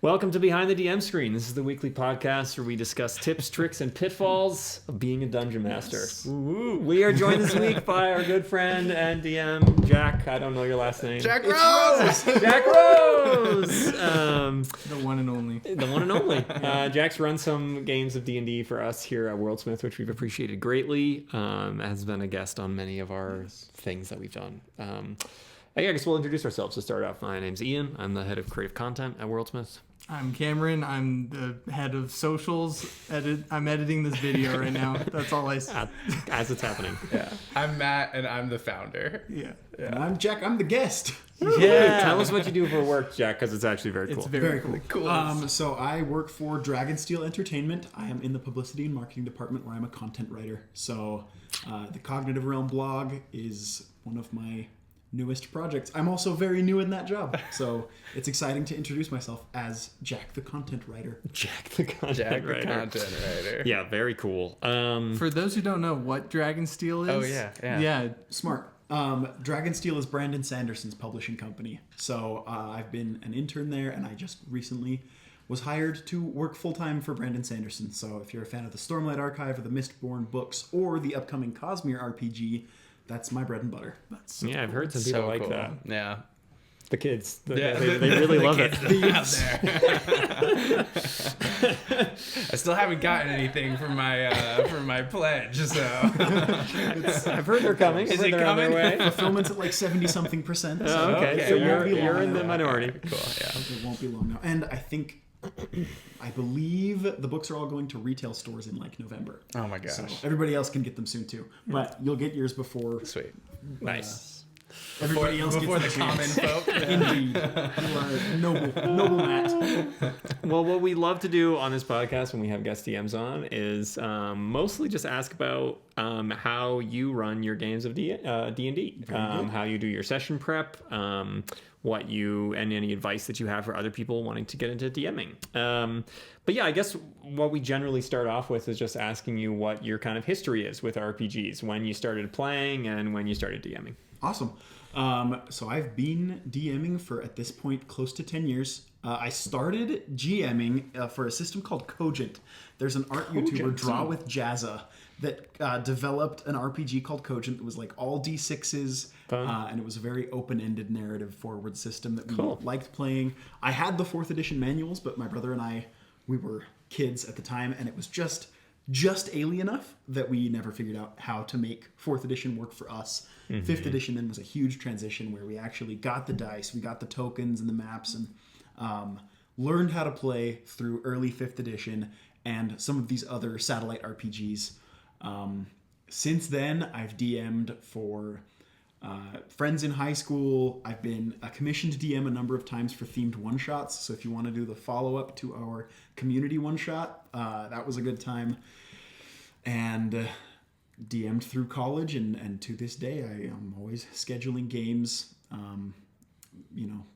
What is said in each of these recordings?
Welcome to Behind the DM Screen. This is the weekly podcast where we discuss tips, tricks, and pitfalls of being a dungeon master. Yes. We are joined this week by our good friend and DM, Jack. I don't know your last name. Jack Rose! Jack Rose! The one and only. The one and only. Jack's run some games of D&D for us here at WorldSmith, which we've appreciated greatly. Has been a guest on many of our things that we've done. I guess we'll introduce ourselves to start off. My name's Ian. I'm the head of creative content at WorldSmith. I'm Cameron. I'm the head of socials. I'm editing this video right now. That's all I say. As it's happening. Yeah. I'm Matt, and I'm the founder. Yeah. And I'm Jack. I'm the guest. Yeah. Tell us what you do for work, Jack, because it's actually very cool. It's very cool. So I work for Dragonsteel Entertainment. I am in the publicity and marketing department where I'm a content writer. So the Cognitive Realm blog is one of my newest projects. I'm also very new in that job, so it's exciting to introduce myself as Jack the content writer. Jack the content writer. Yeah, very cool. For those who don't know what Dragonsteel is. Oh, yeah. Smart. Dragonsteel is Brandon Sanderson's publishing company. So I've been an intern there, and I just recently was hired to work full-time for Brandon Sanderson. So if you're a fan of the Stormlight Archive or the Mistborn books or the upcoming Cosmere RPG, that's my bread and butter. That's so I've heard some So people like cool. that. Yeah. The kids. Yeah. They really love it. I still haven't gotten anything from my pledge, so. I've heard they're coming. Is it coming? Fulfillment's at like 70-something%. So Okay, so you're in the now. minority. Cool, yeah. It won't be long now. And I believe the books are all going to retail stores in like November. Oh my gosh. So everybody else can get them soon too. But you'll get yours before Sweet. Nice. everybody else Before gets the them. common folk. Indeed. You are noble Matt. Well, what we love to do on this podcast when we have guest DMs on is mostly just ask about how you run your games of D&D, how you do your session prep, and any advice that you have for other people wanting to get into DMing. But yeah, I guess what we generally start off with is just asking you what your kind of history is with RPGs, when you started playing and when you started DMing. Awesome. So I've been DMing for, at this point, close to 10 years. I started GMing for a system called Cogent. There's an art YouTuber, Draw with Jazza, that developed an RPG called Cogent. It was like all D6s, and it was a very open-ended narrative forward system that we liked playing. I had the 4th edition manuals, but my brother and I, we were kids at the time, and it was just alien enough that we never figured out how to make 4th edition work for us. 5th edition then was a huge transition where we actually got the dice, we got the tokens and the maps, and learned how to play through early 5th edition and some of these other satellite RPGs. Since then, I've DM'd for friends in high school. I've been commissioned to DM a number of times for themed one-shots. So if you want to do the follow-up to our community one-shot, that was a good time. And DM'd through college, and to this day, I am always scheduling games,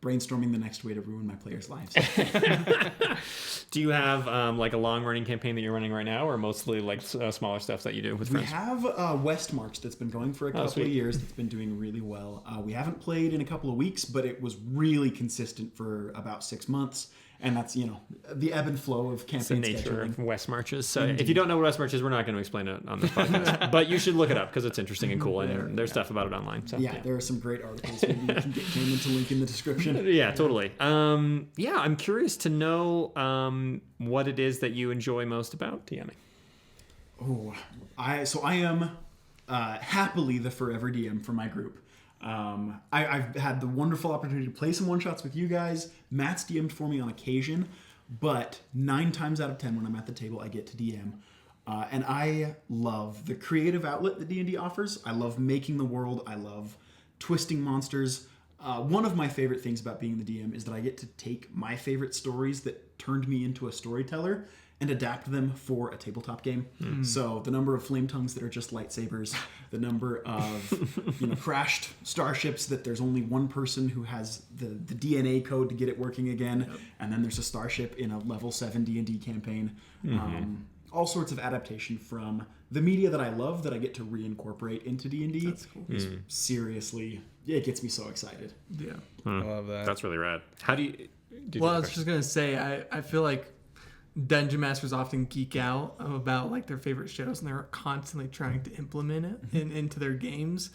brainstorming the next way to ruin my players' lives. Do you have like a long-running campaign that you're running right now, or mostly like smaller stuff that you do with friends? We have West March that's been going for a couple of years. That's been doing really well. We haven't played in a couple of weeks, but it was really consistent for about 6 months. And that's, the ebb and flow of campaign scheduling. It's the nature of West Marches. So Indeed. if you don't know what West March is, we're not going to explain it on this podcast. But you should look it up because it's interesting and cool. And there's stuff about it online. So, yeah, there are some great articles. Maybe you can get Cameron to link in the description. Yeah, totally. I'm curious to know what it is that you enjoy most about DMing. I am happily the forever DM for my group. I've had the wonderful opportunity to play some one-shots with you guys. Matt's DM'd for me on occasion, but 9 times out of 10 when I'm at the table, I get to DM. And I love the creative outlet that D&D offers. I love making the world. I love twisting monsters. One of my favorite things about being the DM is that I get to take my favorite stories that turned me into a storyteller and adapt them for a tabletop game. So the number of flame tongues that are just lightsabers, the number of crashed starships that there's only one person who has the DNA code to get it working again, and then there's a starship in a level 7 D&D campaign. All sorts of adaptation from the media that I love that I get to reincorporate into D&D. That's cool. Seriously, it gets me so excited. Yeah. I love that. That's really rad. How do you... Well, I was just gonna say, I feel like dungeon masters often geek out about like their favorite shows, and they're constantly trying to implement it into their games.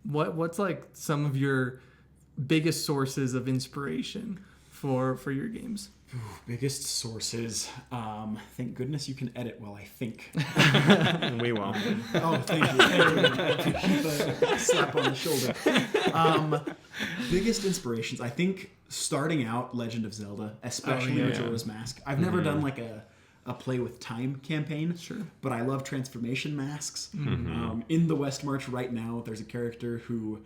What's like some of your biggest sources of inspiration for your games? Ooh, biggest sources. Thank goodness you can edit while I think. We will. Oh, thank you. Keep a slap on the shoulder. Biggest inspirations. I think starting out Legend of Zelda, especially Majora's Mask. I've never done like a play with time campaign. Sure. But I love transformation masks. In the West March right now, there's a character who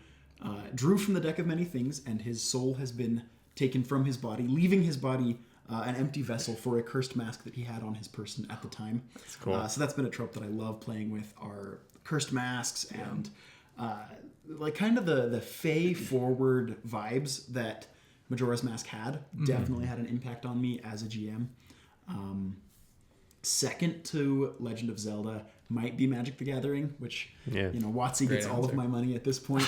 drew from the deck of many things, and his soul has been taken from his body, leaving his body an empty vessel for a cursed mask that he had on his person at the time. That's cool. So that's been a trope that I love playing with, are cursed masks and like kind of the Fae forward vibes that Majora's Mask had. Definitely had an impact on me as a GM. Second to Legend of Zelda might be Magic the Gathering, which, WotC gets all of my money at this point.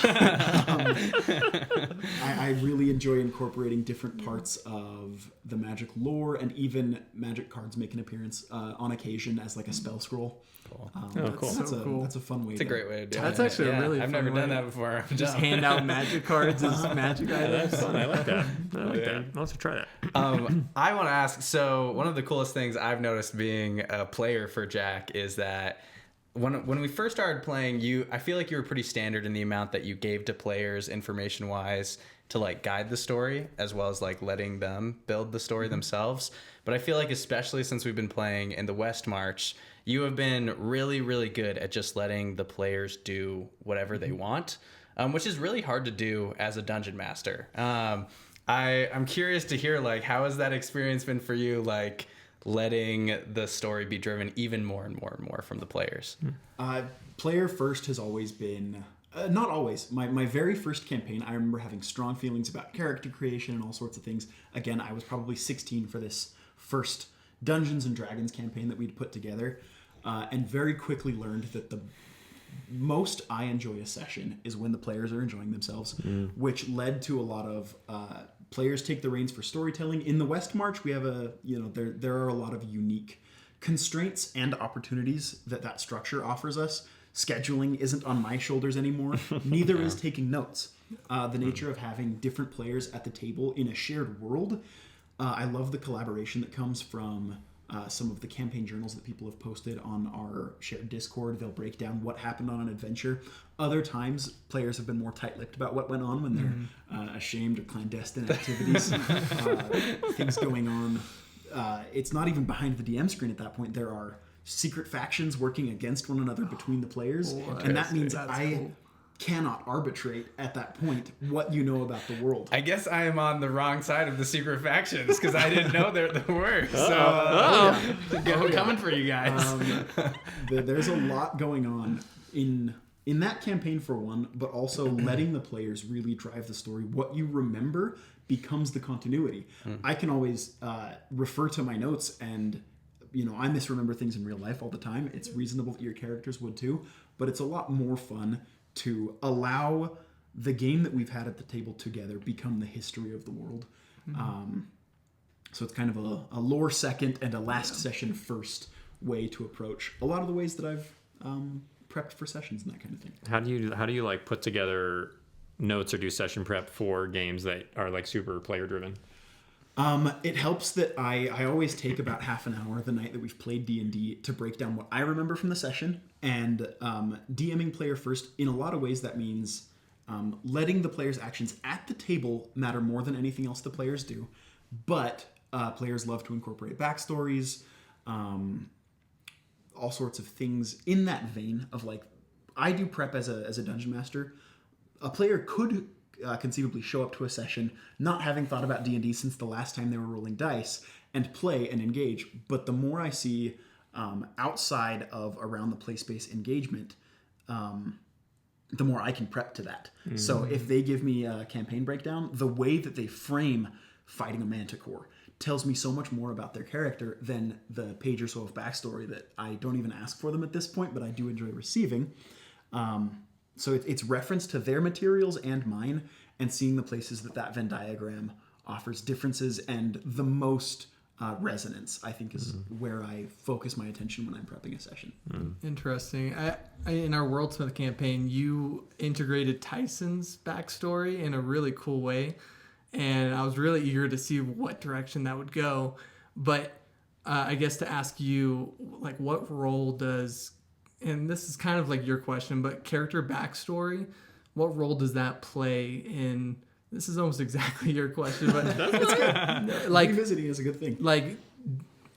I really enjoy incorporating different parts of the Magic lore, and even Magic cards make an appearance on occasion as like a spell scroll. Cool. Cool. That's a fun way. It's a great way to do it. That's actually a really I've fun never done way. that before. Just hand out magic cards as magic items. That's fun. I like that. I'll also try that. I want to ask, so one of the coolest things I've noticed being a player for Jack is that when we first started playing, I feel like you were pretty standard in the amount that you gave to players information wise to like guide the story, as well as like letting them build the story themselves. But I feel like especially since we've been playing in the West March, you have been really, really good at just letting the players do whatever they want, which is really hard to do as a dungeon master. I'm curious to hear, like, how has that experience been for you, like letting the story be driven even more and more and more from the players? Player first has always been, not always, my very first campaign, I remember having strong feelings about character creation and all sorts of things. Again, I was probably 16 for this first Dungeons and Dragons campaign that we'd put together, and very quickly learned that the most I enjoy a session is when the players are enjoying themselves, which led to a lot of players take the reins for storytelling. In the West March, we have there are a lot of unique constraints and opportunities that structure offers us. Scheduling isn't on my shoulders anymore. Neither is taking notes. The nature of having different players at the table in a shared world. I love the collaboration that comes from some of the campaign journals that people have posted on our shared Discord. They'll break down what happened on an adventure. Other times, players have been more tight-lipped about what went on when they're ashamed of clandestine activities, things going on. It's not even behind the DM screen at that point. There are secret factions working against one another between the players, and that means cannot arbitrate at that point what you know about the world. I guess I am on the wrong side of the secret factions because I didn't know there were. So coming for you guys. There's a lot going on in that campaign for one, but also letting the players really drive the story. What you remember becomes the continuity. I can always refer to my notes, and I misremember things in real life all the time. It's reasonable that your characters would too, but it's a lot more fun to allow the game that we've had at the table together become the history of the world. So it's kind of a lore second and a last session first way to approach a lot of the ways that I've prepped for sessions and that kind of thing. How do you like put together notes or do session prep for games that are like super player driven? It helps that I always take about half an hour the night that we've played D&D to break down what I remember from the session, and DMing player first. In a lot of ways that means letting the players' actions at the table matter more than anything else the players do, but players love to incorporate backstories, all sorts of things in that vein of like, I do prep as a dungeon master. A player could conceivably show up to a session not having thought about D&D since the last time they were rolling dice and play and engage. But the more I see outside of around the play space engagement, the more I can prep to that. So if they give me a campaign breakdown, the way that they frame fighting a manticore tells me so much more about their character than the page or so of backstory that I don't even ask for them at this point, but I do enjoy receiving. So it's reference to their materials and mine, and seeing the places that Venn diagram offers differences and the most resonance, I think, is where I focus my attention when I'm prepping a session. Interesting. In our WorldSmith campaign, you integrated Tyson's backstory in a really cool way, and I was really eager to see what direction that would go. But I guess to ask you, like, what role does, and this is kind of like your question, but character backstory, what role does that play in? This is almost exactly your question, but It's good. like Revisiting is a good thing. like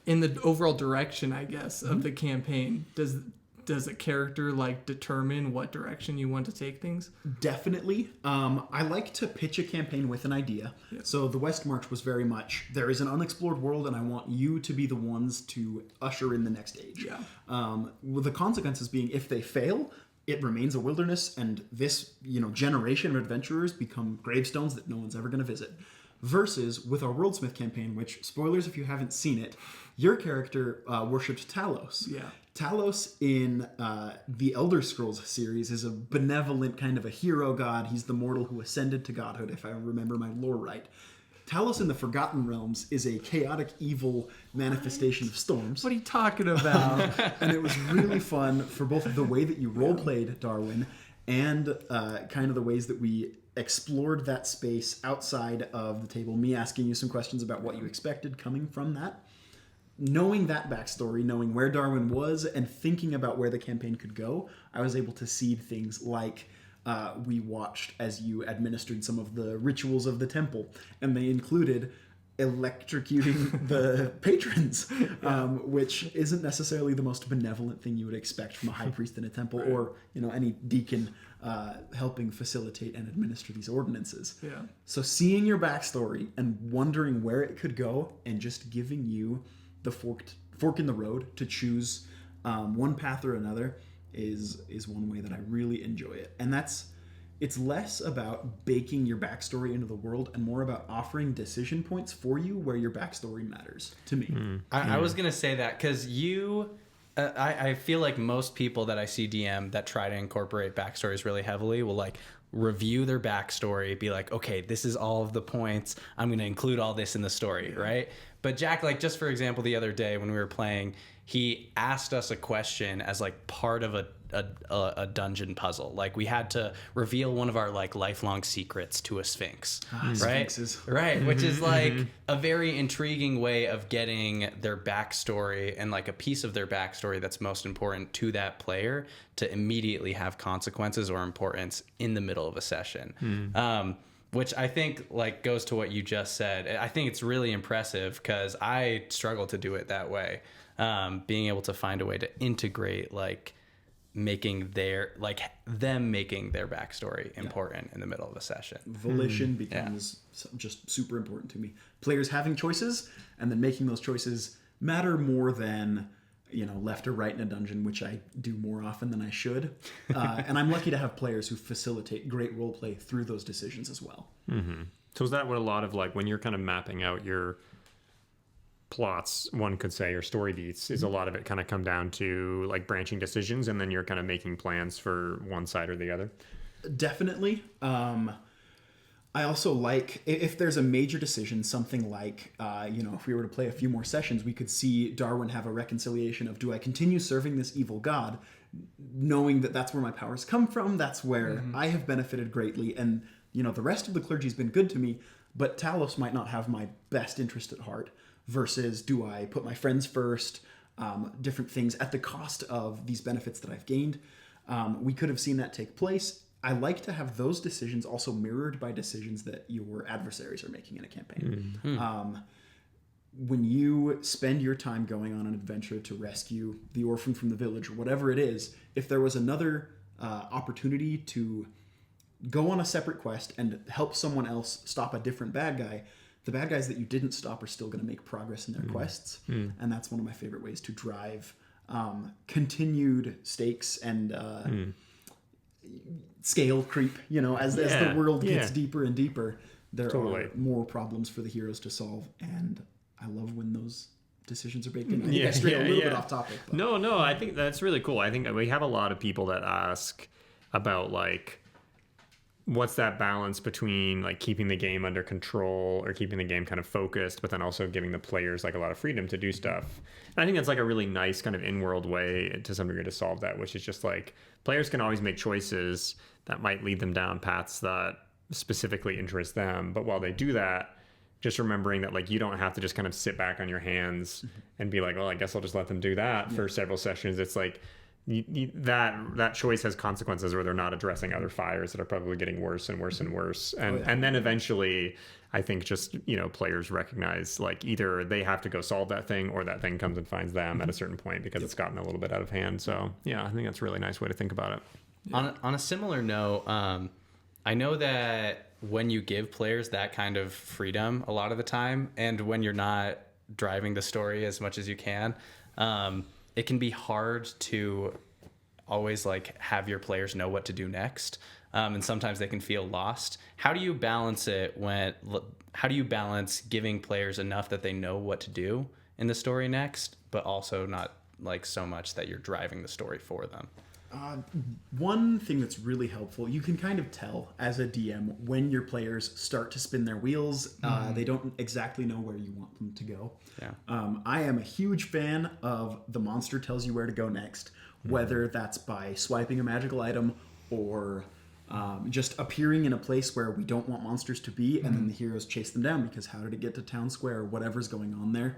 in the overall direction, I guess, of the campaign, does a character like determine what direction you want to take things? Definitely. I like to pitch a campaign with an idea. Yeah. So the West March was very much, there is an unexplored world and I want you to be the ones to usher in the next age. Yeah. With the consequences being, if they fail, it remains a wilderness, and this, generation of adventurers become gravestones that no one's ever going to visit. Versus with our WorldSmith campaign, which, spoilers if you haven't seen it, your character worshipped Talos. Yeah. Talos in the Elder Scrolls series is a benevolent kind of a hero god. He's the mortal who ascended to godhood, if I remember my lore right. Talos in the Forgotten Realms is a chaotic, evil manifestation of storms. What are you talking about? And it was really fun for both the way that you role-played Darwin and kind of the ways that we explored that space outside of the table. Me asking you some questions about what you expected coming from that. Knowing that backstory, knowing where Darwin was, and thinking about where the campaign could go, I was able to seed things like we watched as you administered some of the rituals of the temple, and they included electrocuting the patrons, which isn't necessarily the most benevolent thing you would expect from a high priest in a temple, right, or any deacon helping facilitate and administer these ordinances. Yeah. So seeing your backstory and wondering where it could go, and just giving you the fork in the road to choose one path or another is one way that I really enjoy it. And it's less about baking your backstory into the world and more about offering decision points for you where your backstory matters to me. I was going to say that because I feel like most people that I see DM that try to incorporate backstories really heavily will like review their backstory, be like, okay, this is all of the points. I'm going to include all this in the story, right? But Jack, like just for example, the other day when we were playing, he asked us a question as like part of a dungeon puzzle. Like we had to reveal one of our like lifelong secrets to a sphinx, right? Sphinxes. Right, which is like a very intriguing way of getting their backstory and like a piece of their backstory that's most important to that player to immediately have consequences or importance in the middle of a session. Which I think like goes to what you just said. I think it's really impressive because I struggle to do it that way. Being able to find a way to integrate like making their backstory important in the middle of a session. Volition becomes just super important to me. Players having choices and then making those choices matter more than left or right in a dungeon, which I do more often than I should. And I'm lucky to have players who facilitate great roleplay through those decisions as well. Mm-hmm. So is that what a lot of like when you're kind of mapping out your plots, one could say, or story beats, is a lot of it kind of come down to like branching decisions, and then you're kind of making plans for one side or the other? Definitely. I also like, if there's a major decision, something like, if we were to play a few more sessions, we could see Darwin have a reconciliation of, do I continue serving this evil god, knowing that that's where my powers come from, that's where I have benefited greatly, and, the rest of the clergy's been good to me, but Talos might not have my best interest at heart, versus do I put my friends first, different things at the cost of these benefits that I've gained. We could have seen that take place. I like to have those decisions also mirrored by decisions that your adversaries are making in a campaign. When you spend your time going on an adventure to rescue the orphan from the village or whatever it is, if there was another opportunity to go on a separate quest and help someone else stop a different bad guy, the bad guys that you didn't stop are still going to make progress in their quests. And that's one of my favorite ways to drive continued stakes and scale creep, as the world gets deeper and deeper, there are more problems for the heroes to solve, and I love when those decisions are baked in. I think I strayed a little bit off topic. But. No, I think that's really cool. I think we have a lot of people that ask about like what's that balance between like keeping the game under control or keeping the game kind of focused, but then also giving the players like a lot of freedom to do stuff. And I think that's like a really nice kind of in-world way to some degree to solve that, which is just like players can always make choices that might lead them down paths that specifically interest them. But while they do that, just remembering that like you don't have to just kind of sit back on your hands and be like, well, I guess I'll just let them do that for several sessions. It's like that choice has consequences where they're not addressing other fires that are probably getting worse and worse and worse. And then eventually I think just, players recognize like either they have to go solve that thing or that thing comes and finds them at a certain point because it's gotten a little bit out of hand. So yeah, I think that's a really nice way to think about it. On a similar note, I know that when you give players that kind of freedom a lot of the time, and when you're not driving the story as much as you can, it can be hard to always like have your players know what to do next. And sometimes they can feel lost. How do you balance it how do you balance giving players enough that they know what to do in the story next, but also not like so much that you're driving the story for them? One thing that's really helpful, you can kind of tell as a DM when your players start to spin their wheels. They don't exactly know where you want them to go. Yeah. I am a huge fan of the monster tells you where to go next, whether that's by swiping a magical item or just appearing in a place where we don't want monsters to be, and then the heroes chase them down because how did it get to town square or whatever's going on there.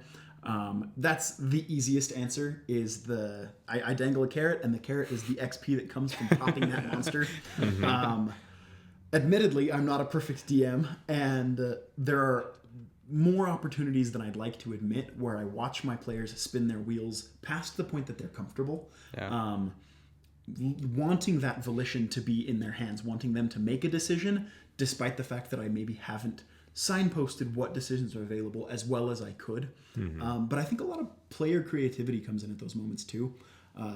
That's the easiest answer is I dangle a carrot, and the carrot is the XP that comes from popping that monster. Admittedly, I'm not a perfect DM, and there are more opportunities than I'd like to admit where I watch my players spin their wheels past the point that they're comfortable. Yeah. Wanting that volition to be in their hands, wanting them to make a decision, despite the fact that I maybe haven't signposted what decisions are available as well as I could. But I think a lot of player creativity comes in at those moments too.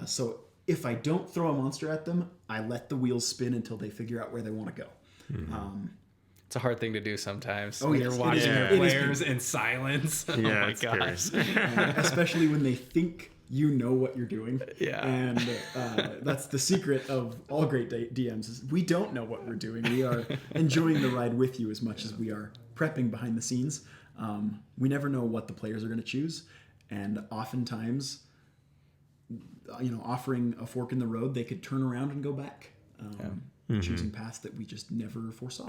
So if I don't throw a monster at them, I let the wheels spin until they figure out where they want to go. It's a hard thing to do sometimes Oh, when yes, you're it watching is. your It is. players in silence. Oh Yeah, my it's gosh. Especially when they think you know what you're doing. Yeah. And that's the secret of all great DMs is we don't know what we're doing. We are enjoying the ride with you as much as we are prepping behind the scenes. We never know what the players are going to choose. And oftentimes, offering a fork in the road, they could turn around and go back. Choosing paths that we just never foresaw.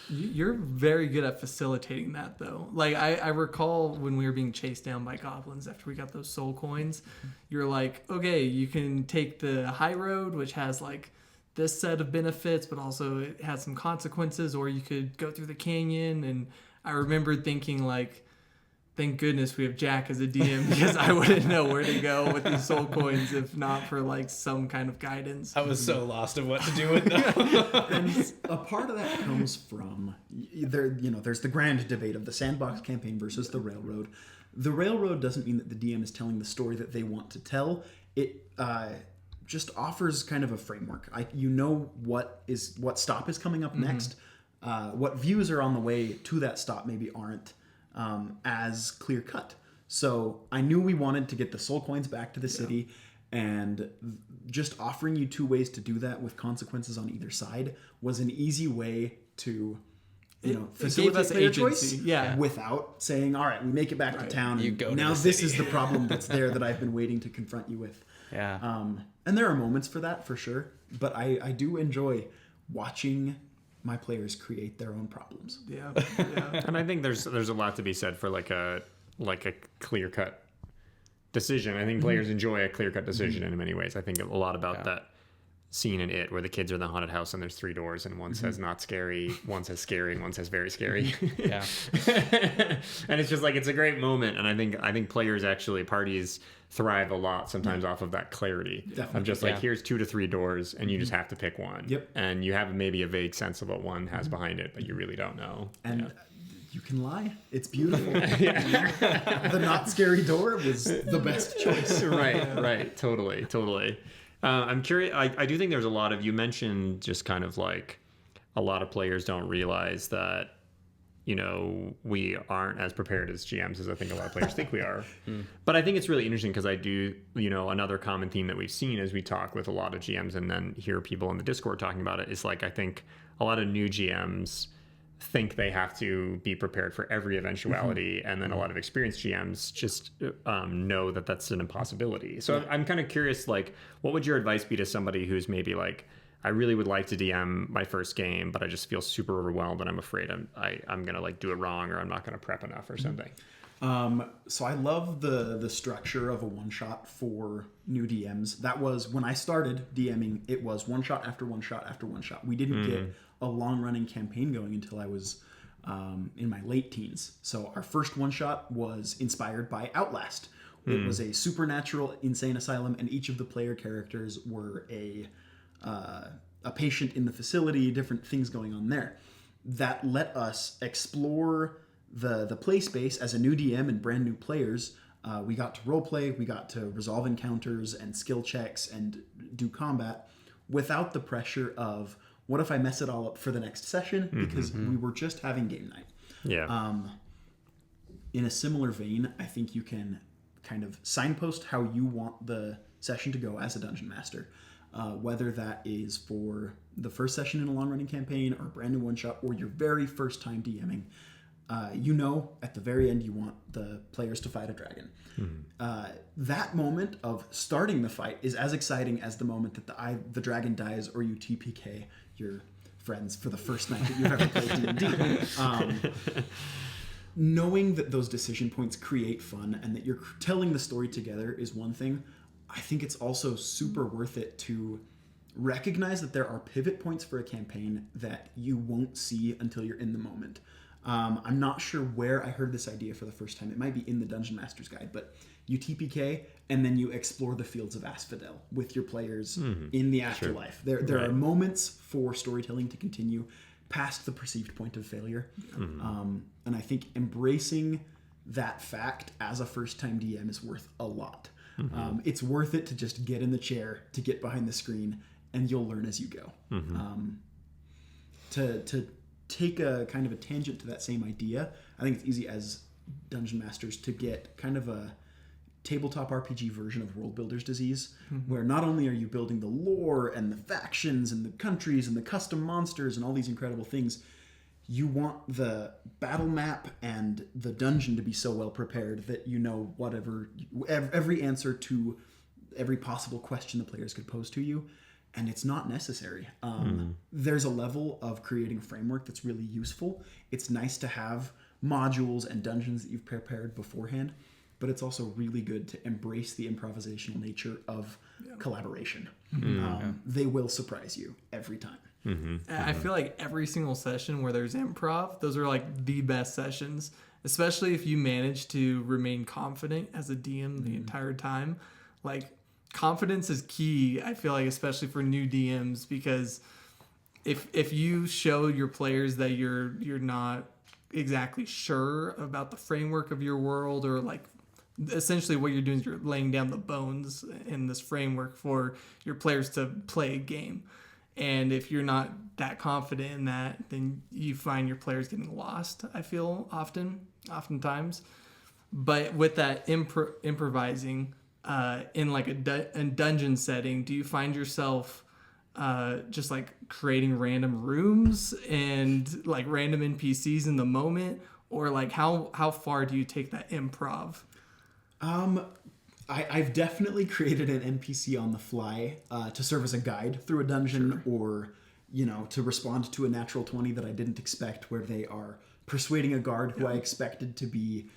You're very good at facilitating that, though. Like, I recall when we were being chased down by goblins after we got those soul coins, you're like, okay, you can take the high road, which has, like, this set of benefits, but also it has some consequences, or you could go through the canyon. And I remember thinking, like, thank goodness we have Jack as a DM because I wouldn't know where to go with these soul coins if not for like some kind of guidance. I was so lost of what to do with them. And a part of that comes from there's the grand debate of the sandbox campaign versus the railroad. The railroad doesn't mean that the DM is telling the story that they want to tell. It just offers kind of a framework. What stop is coming up next. What views are on the way to that stop maybe aren't as clear cut. So I knew we wanted to get the soul coins back to the city, and just offering you two ways to do that with consequences on either side was an easy way to facilitate us player agency, choice without saying, all right, we make it back to town. You And go to now the this city. is the problem that's there that I've been waiting to confront you with. Yeah. And there are moments for that for sure, but I do enjoy watching my players create their own problems. Yeah. And I think there's a lot to be said for like a clear cut decision. I think players enjoy a clear cut decision in many ways. I think a lot about that scene in It where the kids are in the haunted house and there's 3 doors and one says not scary, one says scary, and one says very scary. Yeah. And it's just like it's a great moment, and I think players actually parties thrive a lot sometimes off of that clarity. Definitely. Of just like here's 2 to 3 doors and you just have to pick one. Yep. And you have maybe a vague sense of what one has behind it, but you really don't know. And you can lie. It's beautiful. The not scary door was the best choice. Right. Totally. I'm curious. I do think there's a lot of, you mentioned just kind of like a lot of players don't realize that we aren't as prepared as GMs as I think a lot of players think we are. But I think it's really interesting because I do, another common theme that we've seen as we talk with a lot of GMs and then hear people in the Discord talking about it is like, I think a lot of new GMs think they have to be prepared for every eventuality, and then a lot of experienced GMs just know that that's an impossibility. So I'm kind of curious, like, what would your advice be to somebody who's maybe like, I really would like to DM my first game, but I just feel super overwhelmed and I'm afraid I'm gonna like do it wrong, or I'm not gonna prep enough or something. So I love the structure of a one shot for new DMs. That was when I started DMing. It was one shot after one shot after one shot. We didn't get a long running campaign going until I was in my late teens. So our first one shot was inspired by Outlast. It was a supernatural insane asylum, and each of the player characters were a patient in the facility, different things going on there. That let us explore the play space as a new DM and brand new players. We got to roleplay, we got to resolve encounters and skill checks and do combat without the pressure of, what if I mess it all up for the next session? Because we were just having game night. Yeah. In a similar vein, I think you can kind of signpost how you want the session to go as a dungeon master. Whether that is for the first session in a long-running campaign or a brand new one-shot or your very first time DMing, at the very end you want the players to fight a dragon. That moment of starting the fight is as exciting as the moment that the dragon dies or you TPK your friends for the first night that you've ever played D&D. Knowing that those decision points create fun and that you're telling the story together is one thing. I think it's also super worth it to recognize that there are pivot points for a campaign that you won't see until you're in the moment. I'm not sure where I heard this idea for the first time. It might be in the Dungeon Master's Guide, but you TPK and then you explore the fields of Asphodel with your players in the afterlife. There are moments for storytelling to continue past the perceived point of failure. And I think embracing that fact as a first-time DM is worth a lot. It's worth it to just get in the chair, to get behind the screen, and you'll learn as you go. To take a kind of a tangent to that same idea, I think it's easy as dungeon masters to get kind of a tabletop RPG version of World Builder's Disease, where not only are you building the lore and the factions and the countries and the custom monsters and all these incredible things, you want the battle map and the dungeon to be so well prepared that you know every answer to every possible question the players could pose to you, and it's not necessary. There's a level of creating a framework that's really useful. It's nice to have modules and dungeons that you've prepared beforehand, but it's also really good to embrace the improvisational nature of collaboration. They will surprise you every time. I feel like every single session where there's improv, those are like the best sessions, especially if you manage to remain confident as a DM the entire time. Like, confidence is key, I feel like, especially for new DMs, because if you show your players that you're not exactly sure about the framework of your world, or like essentially what you're doing is you're laying down the bones in this framework for your players to play a game. And if you're not that confident in that, then you find your players getting lost, I feel oftentimes. But with that improvising in like a dungeon setting, do you find yourself just like creating random rooms and like random NPCs in the moment? Or like how far do you take that improv? I've definitely created an NPC on the fly to serve as a guide through a dungeon, or to respond to a natural 20 that I didn't expect, where they are persuading a guard who I expected to be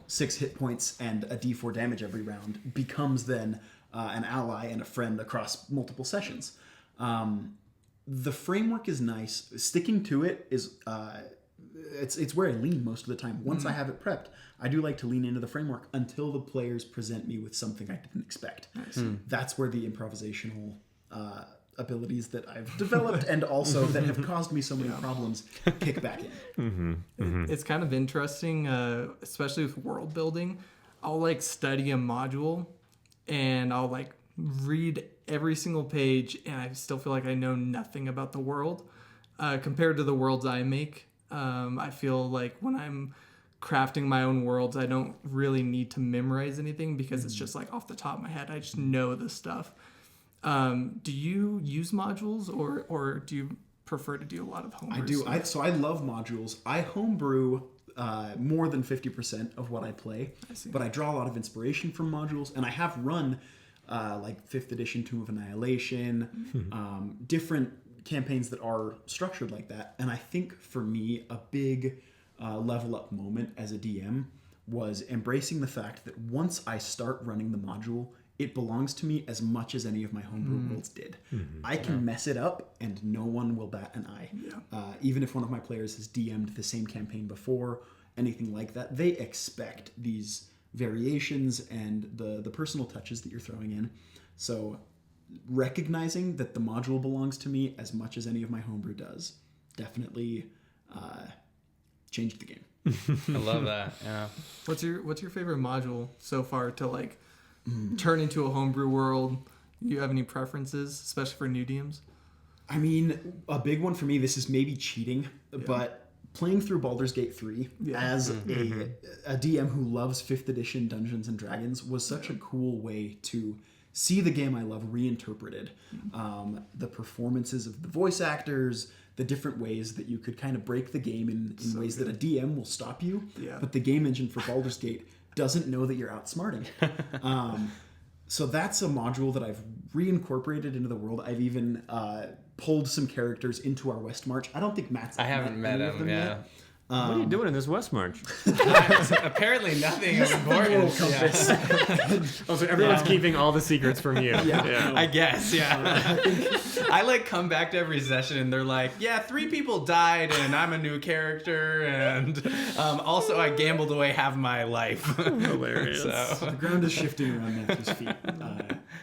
6 hit points and a d4 damage every round, becomes then an ally and a friend across multiple sessions. The framework is nice. Sticking to it is it's where I lean most of the time. Once I have it prepped, I do like to lean into the framework until the players present me with something I didn't expect. That's where the improvisational abilities that I've developed and also that have caused me so many problems kick back in. It's kind of interesting, especially with world building. I'll like study a module and I'll like read every single page, and I still feel like I know nothing about the world compared to the worlds I make. I feel like when I'm crafting my own worlds, I don't really need to memorize anything because it's just like off the top of my head. I just know the stuff. Do you use modules or do you prefer to do a lot of homebrew? I do. stuff? So I love modules. I homebrew more than 50% of what I play, but I draw a lot of inspiration from modules, and I have run like 5th edition Tomb of Annihilation, different campaigns that are structured like that. And I think for me, a big level up moment as a DM was embracing the fact that once I start running the module, it belongs to me as much as any of my homebrew worlds did. I can mess it up and no one will bat an eye. Even if one of my players has DM'd the same campaign before, anything like that, they expect these variations and the personal touches that you're throwing in. So recognizing that the module belongs to me as much as any of my homebrew does definitely changed the game. I love that. Yeah. What's your favorite module so far to like turn into a homebrew world? Do you have any preferences, especially for new DMs? I mean, a big one for me, this is maybe cheating, but playing through Baldur's Gate 3 as a DM who loves 5th edition Dungeons and Dragons was such a cool way to see the game I love reinterpreted. The performances of the voice actors, the different ways that you could kind of break the game in ways that a DM will stop you, but the game engine for Baldur's Gate doesn't know that you're outsmarting. So that's a module that I've reincorporated into the world. I've even pulled some characters into our West March. I don't think Matt's I haven't met any of him, them yeah. yet. What are you doing in this West March? Apparently nothing of importance. Oh, so everyone's keeping all the secrets from you. I guess, I like come back to every session and they're like, 3 people died and I'm a new character and also I gambled away half my life. Hilarious. The ground is shifting around Matthew's feet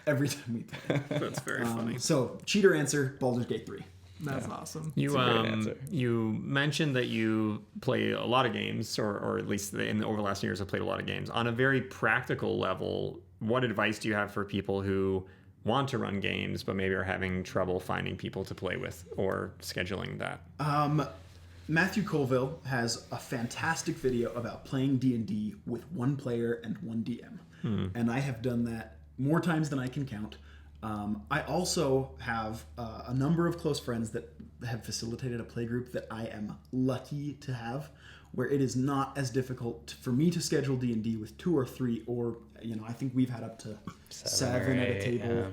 every time we play. That's very funny. So, cheater answer, Baldur's Gate 3. That's awesome. You mentioned that you play a lot of games, or at least over the last years have played a lot of games. On a very practical level, what advice do you have for people who want to run games but maybe are having trouble finding people to play with or scheduling that? Matthew Colville has a fantastic video about playing D&D with one player and one DM. And I have done that more times than I can count. I also have a number of close friends that have facilitated a playgroup that I am lucky to have, where it is not as difficult for me to schedule D&D with 2 or 3, or I think we've had up to 7 at a table.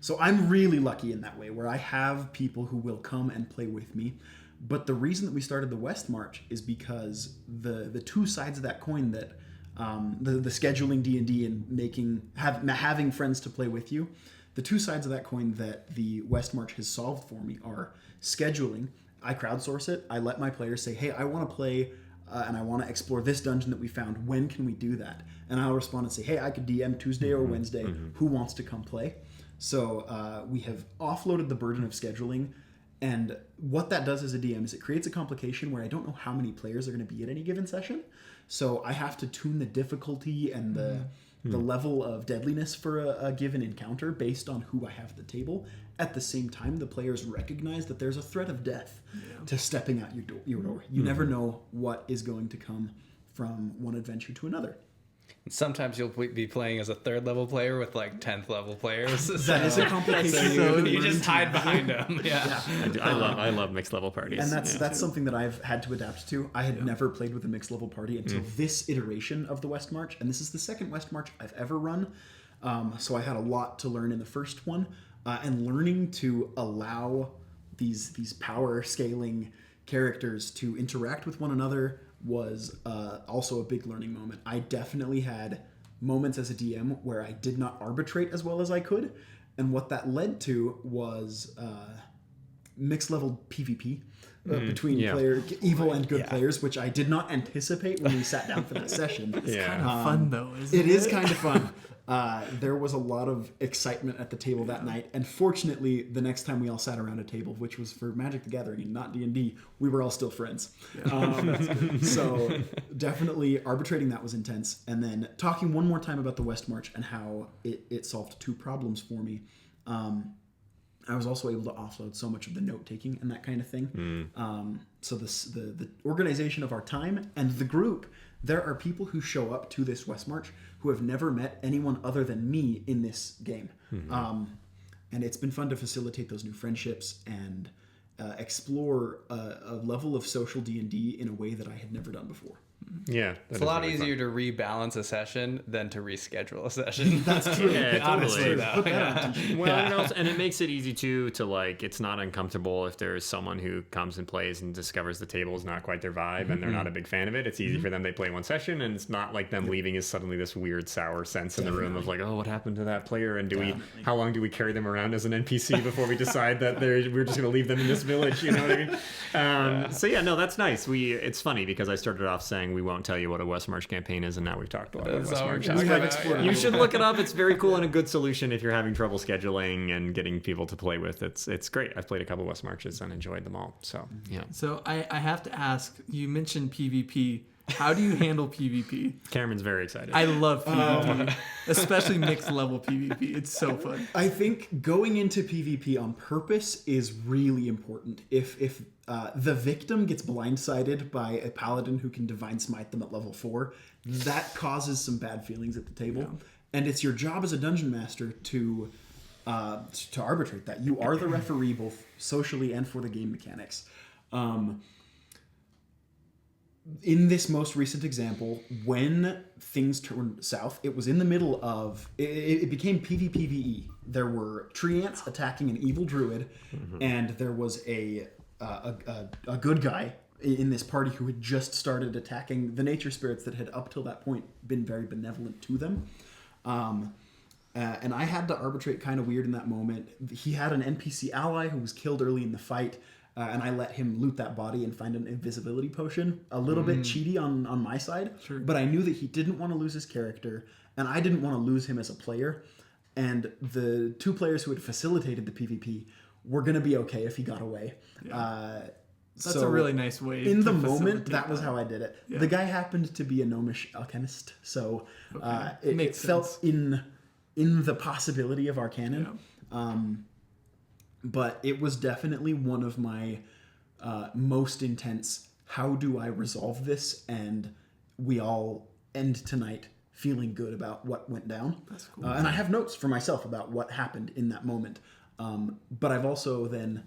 So I'm really lucky in that way, where I have people who will come and play with me. But the reason that we started the West March is because the two sides of that coin that the scheduling D&D and having friends to play with you, the two sides of that coin that the West March has solved for me are scheduling. I crowdsource it. I let my players say, hey, I want to play and I want to explore this dungeon that we found. When can we do that? And I'll respond and say, hey, I could DM Tuesday or Wednesday. Who wants to come play? So we have offloaded the burden of scheduling. And what that does as a DM is it creates a complication where I don't know how many players are going to be at any given session. So I have to tune the difficulty and the level of deadliness for a given encounter based on who I have at the table. At the same time, the players recognize that there's a threat of death to stepping out your door. You never know what is going to come from one adventure to another. Sometimes you'll be playing as a 3rd level player with like 10th level players. That is a complication. So you just hide behind them. I love mixed level parties. And that's something that I've had to adapt to. I had never played with a mixed level party until this iteration of the West March, and this is the second West March I've ever run. So I had a lot to learn in the first one, and learning to allow these power scaling characters to interact with one another was also a big learning moment. I definitely had moments as a DM where I did not arbitrate as well as I could, and what that led to was mixed level PvP between evil and good players, which I did not anticipate when we sat down for that session. It's kind of fun though, isn't it? It is kind of fun. There was a lot of excitement at the table that night, and fortunately, the next time we all sat around a table, which was for Magic the Gathering and not D&D, we were all still friends. So definitely arbitrating that was intense, and then talking one more time about the West March and how it solved 2 problems for me. I was also able to offload so much of the note taking and that kind of thing. so the organization of our time and the group, there are people who show up to this West March who have never met anyone other than me in this game. And it's been fun to facilitate those new friendships and explore a level of social D&D in a way that I had never done before. Yeah, It's a lot easier to rebalance a session than to reschedule a session. That's true. Yeah, Honestly, totally. though. Yeah. Well, and it makes it easy to like, it's not uncomfortable if there's someone who comes and plays and discovers the table is not quite their vibe and they're not a big fan of it. It's easy for them. They play one session and it's not like them leaving is suddenly this weird sour sense in the room of like, oh, what happened to that player? And how long do we carry them around as an NPC before we decide that we're just going to leave them in this village? You know what I mean? So yeah, no, that's nice. It's funny because I started off saying we won't tell you what a West March campaign is, and now we've talked a lot about West March. We have explored. You should look it up. It's very cool and a good solution if you're having trouble scheduling and getting people to play with. It's great. I've played a couple West Marches and enjoyed them all. So yeah. So I have to ask, you mentioned PvP. How do you handle PvP? Cameron's very excited. I love PvP, especially mixed level PvP. It's so fun. I think going into PvP on purpose is really important. If the victim gets blindsided by a paladin who can divine smite them at level 4, that causes some bad feelings at the table. Yeah. And it's your job as a dungeon master to arbitrate that. You are the referee both socially and for the game mechanics. In this most recent example, when things turned south, it was in the middle of it became PvPvE. There were tree ants attacking an evil druid, and there was a good guy in this party who had just started attacking the nature spirits that had up till that point been very benevolent to them. And I had to arbitrate kind of weird in that moment. He had an NPC ally who was killed early in the fight. And I let him loot that body and find an invisibility potion. A little bit cheaty on my side. Sure. But I knew that he didn't want to lose his character. And I didn't want to lose him as a player. And the two players who had facilitated the PvP were going to be okay if he got away. Yeah. That's a really nice way in to the moment, facilitate that was how I did it. Yeah. The guy happened to be a gnomish alchemist. So it Makes felt sense. in the possibility of Arcanon. Yeah. But it was definitely one of my most intense, how do I resolve this? And we all end tonight feeling good about what went down. That's cool. And I have notes for myself about what happened in that moment. But I've also then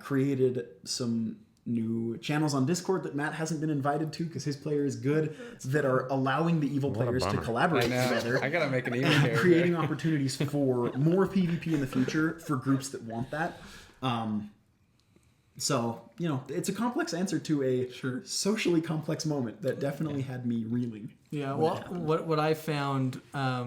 created some new channels on Discord that Matt hasn't been invited to because his player is good, that are allowing the evil players to collaborate together. I gotta make an evil and character. creating opportunities for more PvP in the future for groups that want that. So, it's a complex answer to a socially complex moment that definitely had me reeling. Yeah, well, what I found, I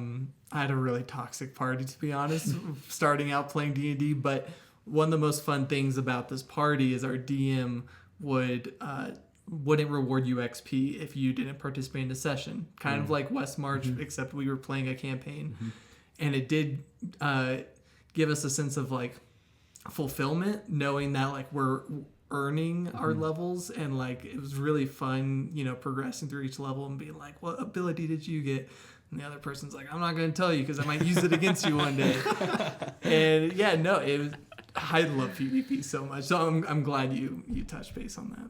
had a really toxic party, to be honest, starting out playing D&D, but one of the most fun things about this party is our DM wouldn't reward you XP if you didn't participate in a session. Kind of like West March, except we were playing a campaign. And it did give us a sense of like fulfillment, knowing that like we're earning our levels, and like it was really fun, progressing through each level and being like, what ability did you get? And the other person's like, I'm not going to tell you because I might use it against you one day. And yeah, no, I love PvP so much. So I'm glad you touched base on that.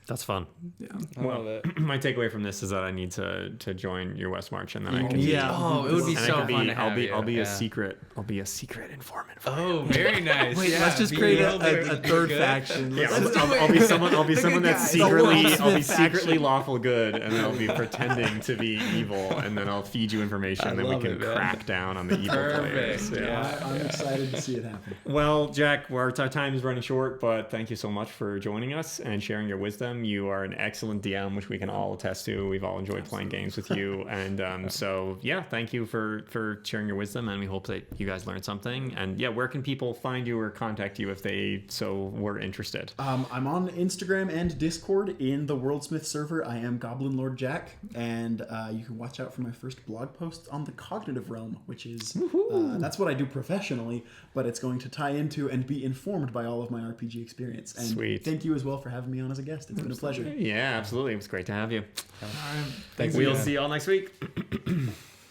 That's fun. Yeah. Well, my takeaway from this is that I need to join your West March, and then I can. Yeah. Oh, it would be and I so can fun to have I'll be you. a secret. I'll be a secret informant. For you. Oh, very nice. Wait, Yeah, let's just be create real a third good. faction. Yeah, Let's I'll be someone. I'll be someone that's guy. secretly. The I'll be WorldSmith secretly faction. lawful good, and I'll be pretending to be evil, and then I'll feed you information, and then we love can it, man. crack down on the evil players. Perfect. Yeah. I'm excited to see it happen. Well, Jack, our time is running short, but thank you so much for joining us and sharing your wisdom. You are an excellent DM, which we can all attest to. We've all enjoyed playing games with you, and so yeah, thank you for sharing your wisdom, and we hope that you guys learned something. And yeah, where can people find you or contact you if they so were interested? I'm on Instagram and Discord in the WorldSmith server. I am Goblin Lord Jack, and you can watch out for my first blog post on the cognitive realm, which is that's what I do professionally, but it's going to tie into and be informed by all of my RPG experience. And Sweet. Thank you as well for having me on as a guest. It's been a pleasure. Yeah, absolutely. It was great to have you. All right. We'll see you all next week.